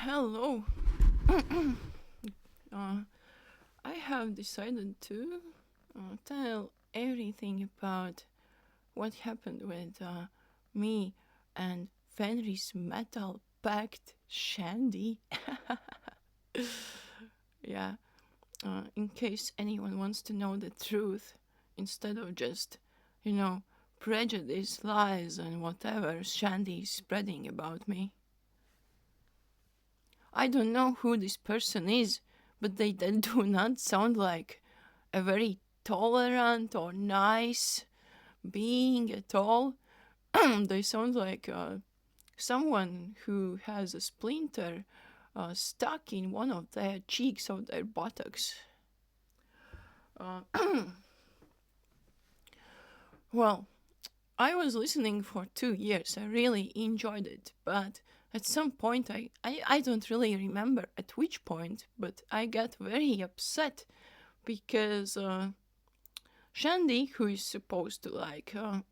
Hello. uh, I have decided to tell everything about what happened with me and Fenriz metal pact Shandy. Yeah, in case anyone wants to know the truth, instead of just, you know, prejudice, lies, and whatever Shandy is spreading about me. I don't know who this person is, but they do not sound like a very tolerant or nice being at all. They sound like someone who has a splinter stuck in one of their cheeks of their buttocks. Uh, well, I was listening for 2 years. I really enjoyed it, but at some point, I don't really remember at which point, but I got very upset because Shandy, who is supposed to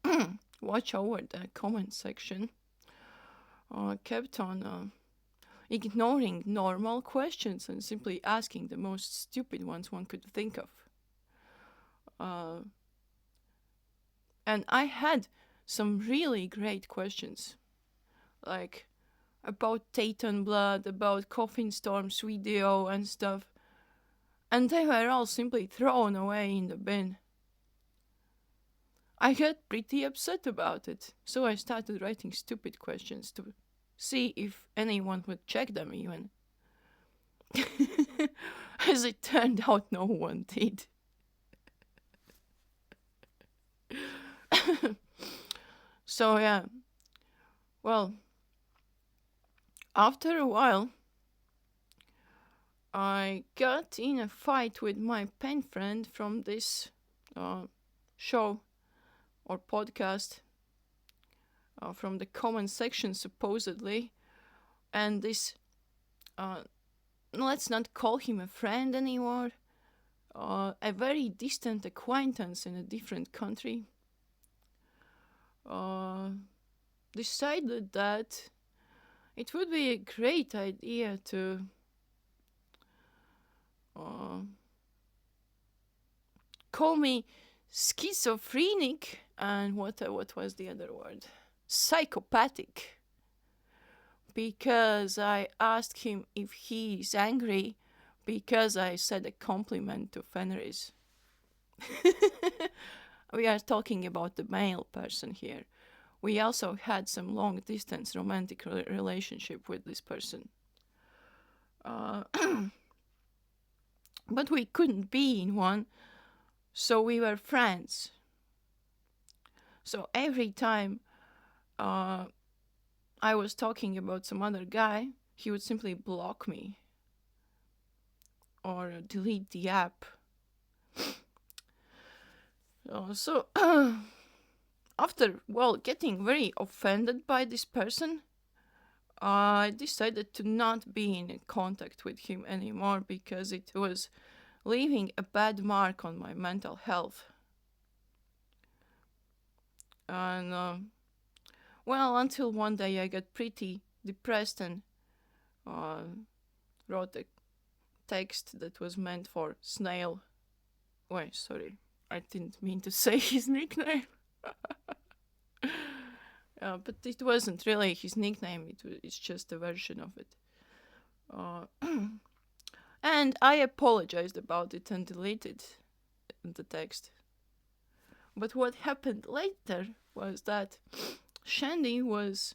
watch over the comment section, kept on ignoring normal questions and simply asking the most stupid ones one could think of. And I had some really great questions, like about Titan blood, about Coffin Storm's video and stuff, and they were all simply thrown away in the bin. I got pretty upset about it, so I started writing stupid questions to see if anyone would check them even. As it turned out, no one did. So yeah, well, after a while, I got in a fight with my pen friend from this show or podcast, from the comment section supposedly, and this, let's not call him a friend anymore, a very distant acquaintance in a different country, decided that it would be a great idea to call me schizophrenic and what was the other word? Psychopathic. Because I asked him if he's angry because I said a compliment to Fenriz. We are talking about the male person here. We also had some long distance romantic relationship with this person. But we couldn't be in one, so we were friends. So every time I was talking about some other guy, he would simply block me or delete the app. So after, getting very offended by this person, I decided to not be in contact with him anymore because it was leaving a bad mark on my mental health. And, until one day I got pretty depressed and wrote a text that was meant for Snail. Wait, sorry. I didn't mean to say his nickname. But it wasn't really his nickname. It's just a version of it. And I apologized about it and deleted the text. But what happened later was that Shandy was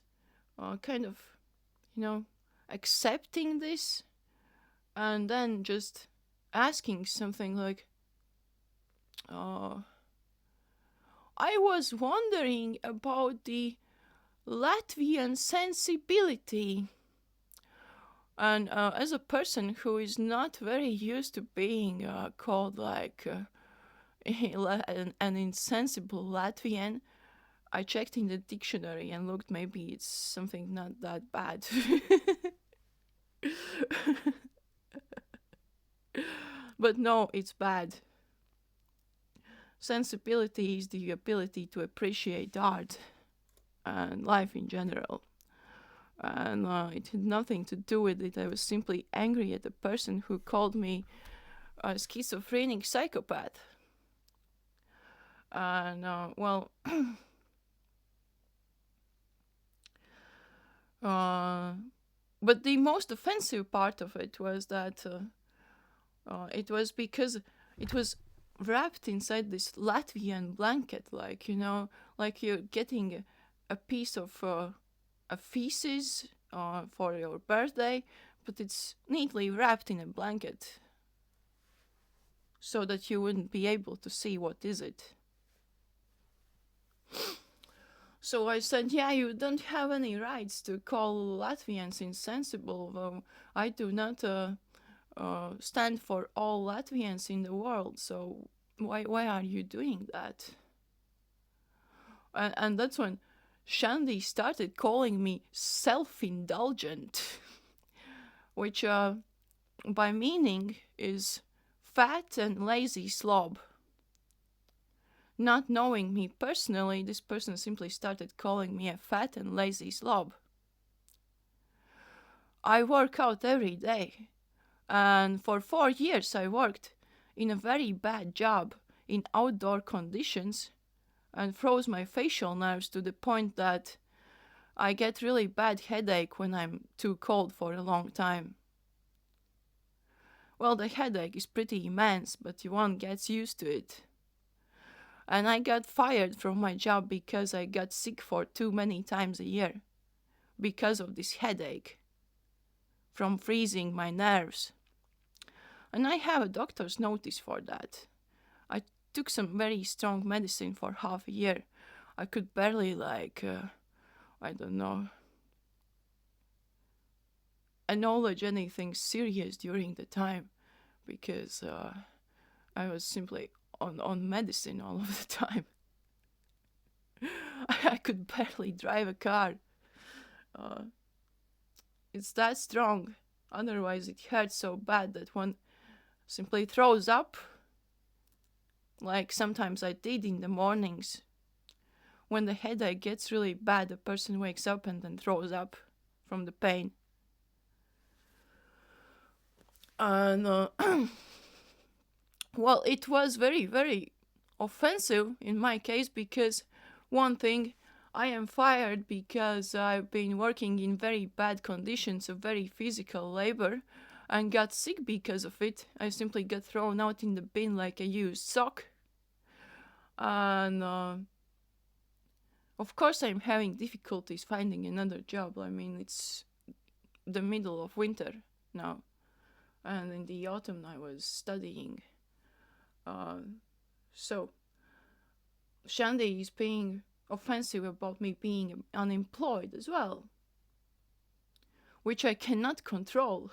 kind of, accepting this and then just asking something like, I was wondering about the Latvian sensibility. And as a person who is not very used to being called like an insensible Latvian, I checked in the dictionary and looked, maybe it's something not that bad. But no, it's bad. Sensibility is the ability to appreciate art and life in general. and it had nothing to do with it. I was simply angry at the person who called me a schizophrenic psychopath. And well, uh, but the most offensive part of it was that it was because it was wrapped inside this Latvian blanket, like, like you're getting a piece of a feces for your birthday, but it's neatly wrapped in a blanket so that you wouldn't be able to see what is it. So I said, yeah, you don't have any rights to call Latvians insensible. I do not stand for all Latvians in the world, so why are you doing that? And that's when Shandy started calling me self-indulgent, which by meaning is fat and lazy slob. Not knowing me personally, this person simply started calling me a fat and lazy slob. I work out every day, and for 4 years I worked in a very bad job in outdoor conditions and froze my facial nerves to the point that I get really bad headache when I'm too cold for a long time. Well, the headache is pretty immense, but one gets used to it. And I got fired from my job because I got sick for too many times a year because of this headache from freezing my nerves. And I have a doctor's notice for that. I took some very strong medicine for half a year. I could barely, I don't know, acknowledge anything serious during the time because I was simply on medicine all of the time. I could barely drive a car. It's that strong. Otherwise, it hurts so bad that one simply throws up. Like sometimes I did in the mornings. When the headache gets really bad, the person wakes up and then throws up from the pain. And well, it was very, very offensive in my case because one thing, I am fired because I've been working in very bad conditions of very physical labor and got sick because of it. I simply got thrown out in the bin like a used sock. And of course I'm having difficulties finding another job. I mean, it's the middle of winter now. And in the autumn I was studying. So Shandy is being offensive about me being unemployed as well, which I cannot control.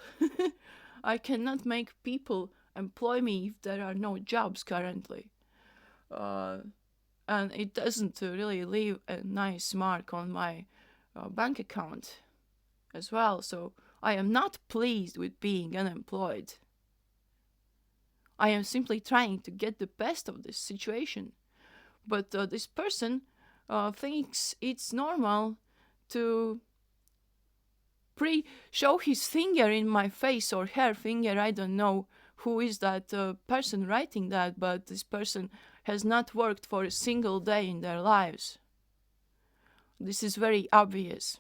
I cannot make people employ me if there are no jobs currently. And it doesn't really leave a nice mark on my bank account as well, so I am not pleased with being unemployed. I am simply trying to get the best of this situation. But this person thinks it's normal to show his finger in my face or her finger. I don't know who is that person writing that, but this person has not worked for a single day in their lives. This is very obvious.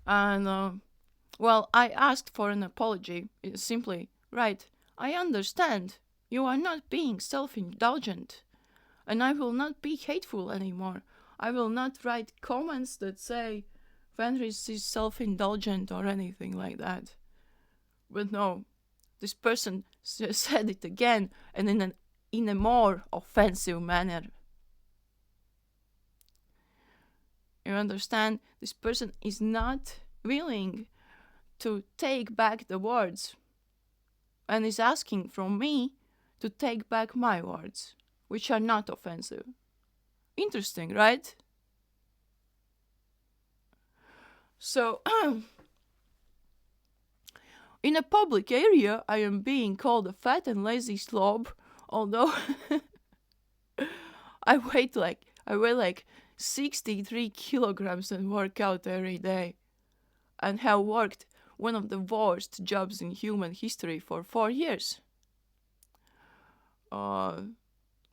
And well, I asked for an apology. It's simply, right, I understand. You are not being self-indulgent. And I will not be hateful anymore. I will not write comments that say Fenriz is self-indulgent or anything like that. But no, this person said it again, and in a more offensive manner. You understand? This person is not willing to take back the words and is asking from me to take back my words, which are not offensive. Interesting, right? So, in a public area, I am being called a fat and lazy slob, although I weigh like 63 kilograms and work out every day, and have worked one of the worst jobs in human history for 4 years. Uh,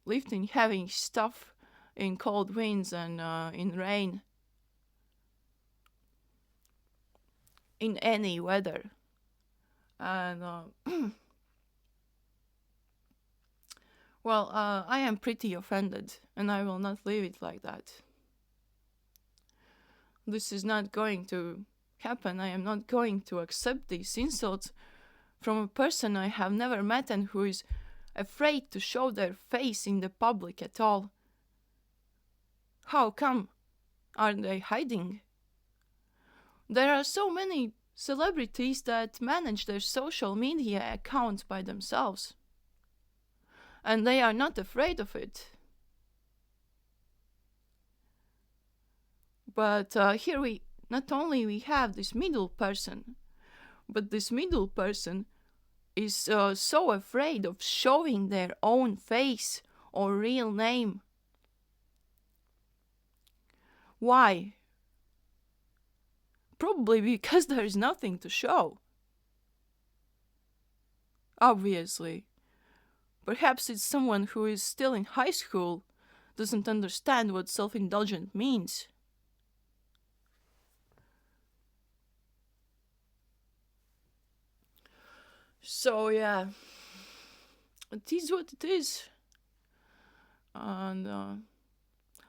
Lifting heavy stuff in cold winds and in rain, in any weather. And well, I am pretty offended, and I will not leave it like that. This is not going to happen. I am not going to accept these insults from a person I have never met and who is afraid to show their face in the public at all. How come? Are they hiding? There are so many celebrities that manage their social media accounts by themselves, and they are not afraid of it. But here we not only we have this middle person, but this middle person is so afraid of showing their own face or real name. Why? Probably because there is nothing to show. Obviously. Perhaps it's someone who is still in high school, doesn't understand what self-indulgent means. So yeah, it is what it is. And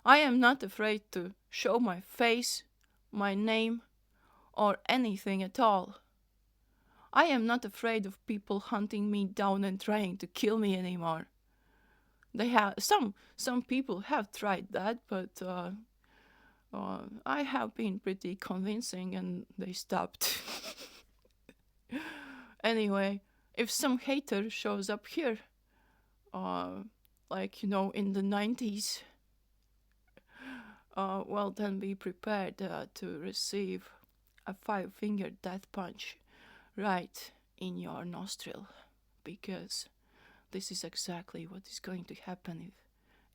I am not afraid to show my face, my name, or anything at all. I am not afraid of people hunting me down and trying to kill me anymore. They have some people have tried that, but I have been pretty convincing, and they stopped. Anyway, if some hater shows up here, like in the 90s, well then be prepared to receive a 5-finger death punch right in your nostril, because this is exactly what is going to happen if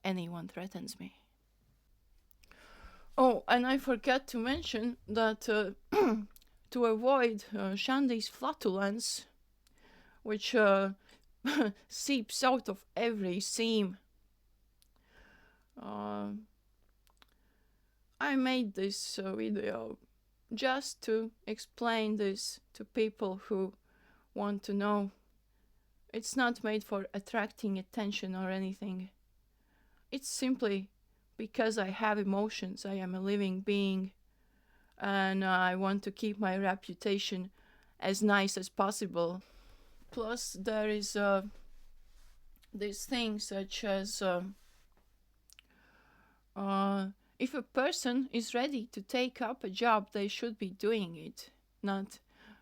anyone threatens me. Oh, and I forgot to mention that to avoid Shandy's flatulence, which seeps out of every seam, I made this video just to explain this to people who want to know. It's not made for attracting attention or anything. It's simply because I have emotions. I am a living being, and I want to keep my reputation as nice as possible. Plus, there is this thing such as if a person is ready to take up a job, they should be doing it, not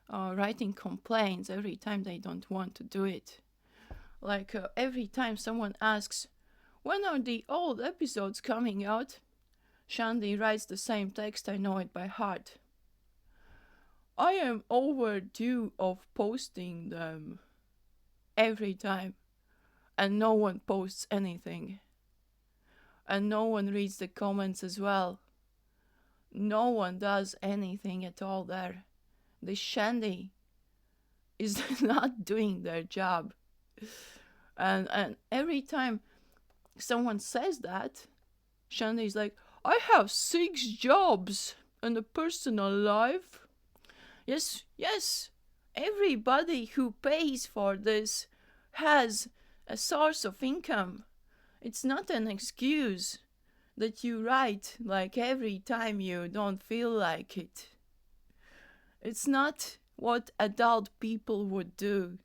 writing complaints every time they don't want to do it. Like every time someone asks, when are the old episodes coming out? Shandy writes the same text, I know it by heart. I am overdue of posting them every time, and no one posts anything. And no one reads the comments as well. No one does anything at all there. The Shandy is not doing their job. And every time someone says that, Shandy is like, I have 6 jobs and a personal life. Yes, everybody who pays for this has a source of income. It's not an excuse that you write like every time you don't feel like it. It's not what adult people would do.